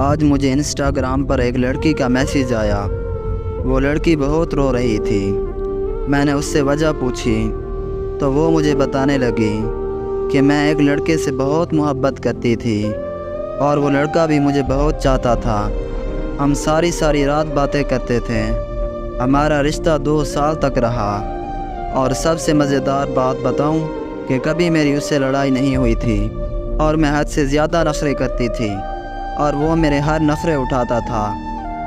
آج مجھے انسٹاگرام پر ایک لڑکی کا میسیج آیا۔ وہ لڑکی بہت رو رہی تھی۔ میں نے اس سے وجہ پوچھی تو وہ مجھے بتانے لگی کہ میں ایک لڑکے سے بہت محبت کرتی تھی اور وہ لڑکا بھی مجھے بہت چاہتا تھا۔ ہم ساری رات باتیں کرتے تھے۔ ہمارا رشتہ 2 سال تک رہا، اور سب سے مزیدار بات بتاؤں کہ کبھی میری اس سے لڑائی نہیں ہوئی تھی، اور میں حد سے زیادہ نخرے کرتی تھی اور وہ میرے ہر نخرے اٹھاتا تھا۔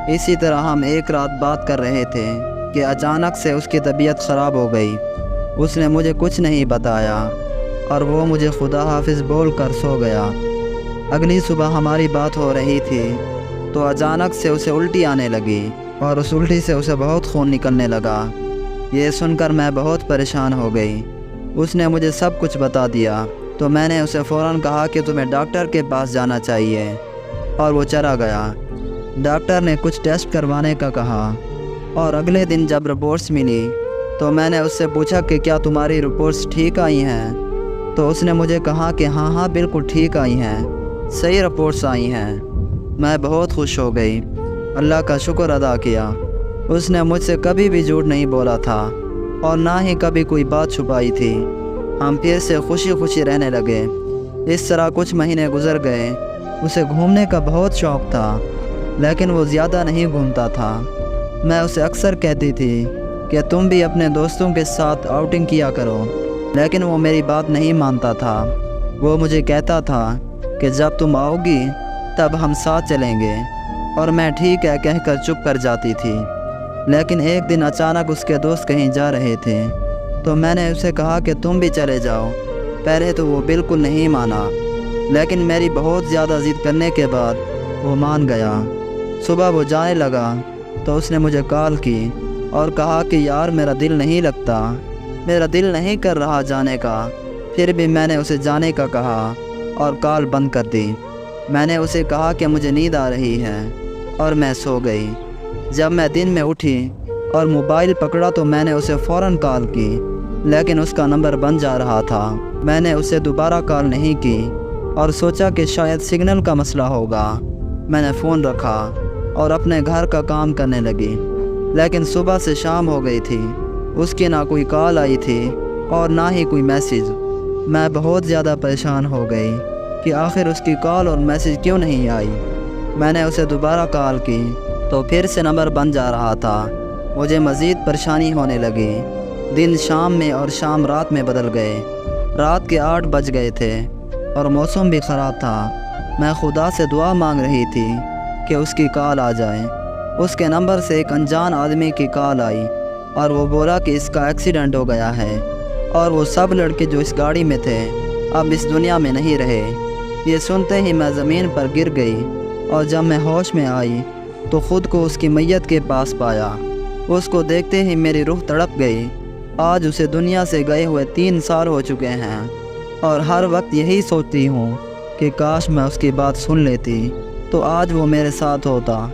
اسی طرح ہم ایک رات بات کر رہے تھے کہ اچانک سے اس کی طبیعت خراب ہو گئی۔ اس نے مجھے کچھ نہیں بتایا اور وہ مجھے خدا حافظ بول کر سو گیا۔ اگلی صبح ہماری بات ہو رہی تھی تو اچانک سے اسے الٹی آنے لگی اور اس الٹی سے اسے بہت خون نکلنے لگا۔ یہ سن کر میں بہت پریشان ہو گئی۔ اس نے مجھے سب کچھ بتا دیا تو میں نے اسے فوراً کہا کہ تمہیں ڈاکٹر کے پاس جانا چاہیے، اور وہ چلا گیا۔ ڈاکٹر نے کچھ ٹیسٹ کروانے کا کہا، اور اگلے دن جب رپورٹس ملی تو میں نے اس سے پوچھا کہ کیا تمہاری رپورٹس ٹھیک آئی ہیں؟ تو اس نے مجھے کہا کہ ہاں بالکل ٹھیک آئی ہیں، صحیح رپورٹس آئی ہیں۔ میں بہت خوش ہو گئی، اللہ کا شکر ادا کیا۔ اس نے مجھ سے کبھی بھی جھوٹ نہیں بولا تھا اور نہ ہی کبھی کوئی بات چھپائی تھی۔ ہم پھر سے خوشی رہنے لگے۔ اس طرح کچھ مہینے گزر گئے۔ اسے گھومنے کا بہت شوق تھا، لیکن وہ زیادہ نہیں گھومتا تھا۔ میں اسے اکثر کہتی تھی کہ تم بھی اپنے دوستوں کے ساتھ آؤٹنگ کیا کرو، لیکن وہ میری بات نہیں مانتا تھا۔ وہ مجھے کہتا تھا کہ جب تم آؤ گی تب ہم ساتھ چلیں گے، اور میں ٹھیک ہے کہہ کر چپ کر جاتی تھی۔ لیکن ایک دن اچانک اس کے دوست کہیں جا رہے تھے تو میں نے اسے کہا کہ تم بھی چلے جاؤ۔ پہلے تو وہ بالکل نہیں مانا، لیکن میری بہت زیادہ ضد کرنے کے بعد وہ مان گیا۔ صبح وہ جانے لگا تو اس نے مجھے کال کی اور کہا کہ یار میرا دل نہیں لگتا، میرا دل نہیں کر رہا جانے کا۔ پھر بھی میں نے اسے جانے کا کہا اور کال بند کر دی۔ میں نے اسے کہا کہ مجھے نیند آ رہی ہے اور میں سو گئی۔ جب میں دن میں اٹھی اور موبائل پکڑا تو میں نے اسے فوراً کال کی، لیکن اس کا نمبر بند جا رہا تھا۔ میں نے اسے دوبارہ کال نہیں کی اور سوچا کہ شاید سگنل کا مسئلہ ہوگا۔ میں نے فون رکھا اور اپنے گھر کا کام کرنے لگی، لیکن صبح سے شام ہو گئی تھی، اس کی نہ کوئی کال آئی تھی اور نہ ہی کوئی میسیج۔ میں بہت زیادہ پریشان ہو گئی کہ آخر اس کی کال اور میسیج کیوں نہیں آئی۔ میں نے اسے دوبارہ کال کی تو پھر سے نمبر بند جا رہا تھا۔ مجھے مزید پریشانی ہونے لگی۔ دن شام میں اور شام رات میں بدل گئے۔ رات کے 8 بج گئے تھے اور موسم بھی خراب تھا۔ میں خدا سے دعا مانگ رہی تھی کہ اس کی کال آ جائے۔ اس کے نمبر سے ایک انجان آدمی کی کال آئی اور وہ بولا کہ اس کا ایکسیڈنٹ ہو گیا ہے اور وہ سب لڑکے جو اس گاڑی میں تھے اب اس دنیا میں نہیں رہے۔ یہ سنتے ہی میں زمین پر گر گئی، اور جب میں ہوش میں آئی تو خود کو اس کی میت کے پاس پایا۔ اس کو دیکھتے ہی میری روح تڑپ گئی۔ آج اسے دنیا سے گئے ہوئے 3 سال ہو چکے ہیں، اور ہر وقت یہی سوچتی ہوں کہ کاش میں اس کی بات سن لیتی تو آج وہ میرے ساتھ ہوتا۔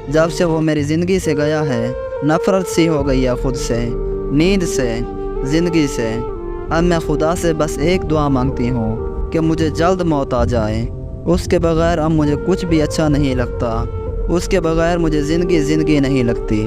جب سے وہ میری زندگی سے گیا ہے، نفرت سی ہو گئی ہے خود سے، نیند سے، زندگی سے۔ اب میں خدا سے بس ایک دعا مانگتی ہوں کہ مجھے جلد موت آ جائے۔ اس کے بغیر اب مجھے کچھ بھی اچھا نہیں لگتا۔ اس کے بغیر مجھے زندگی نہیں لگتی۔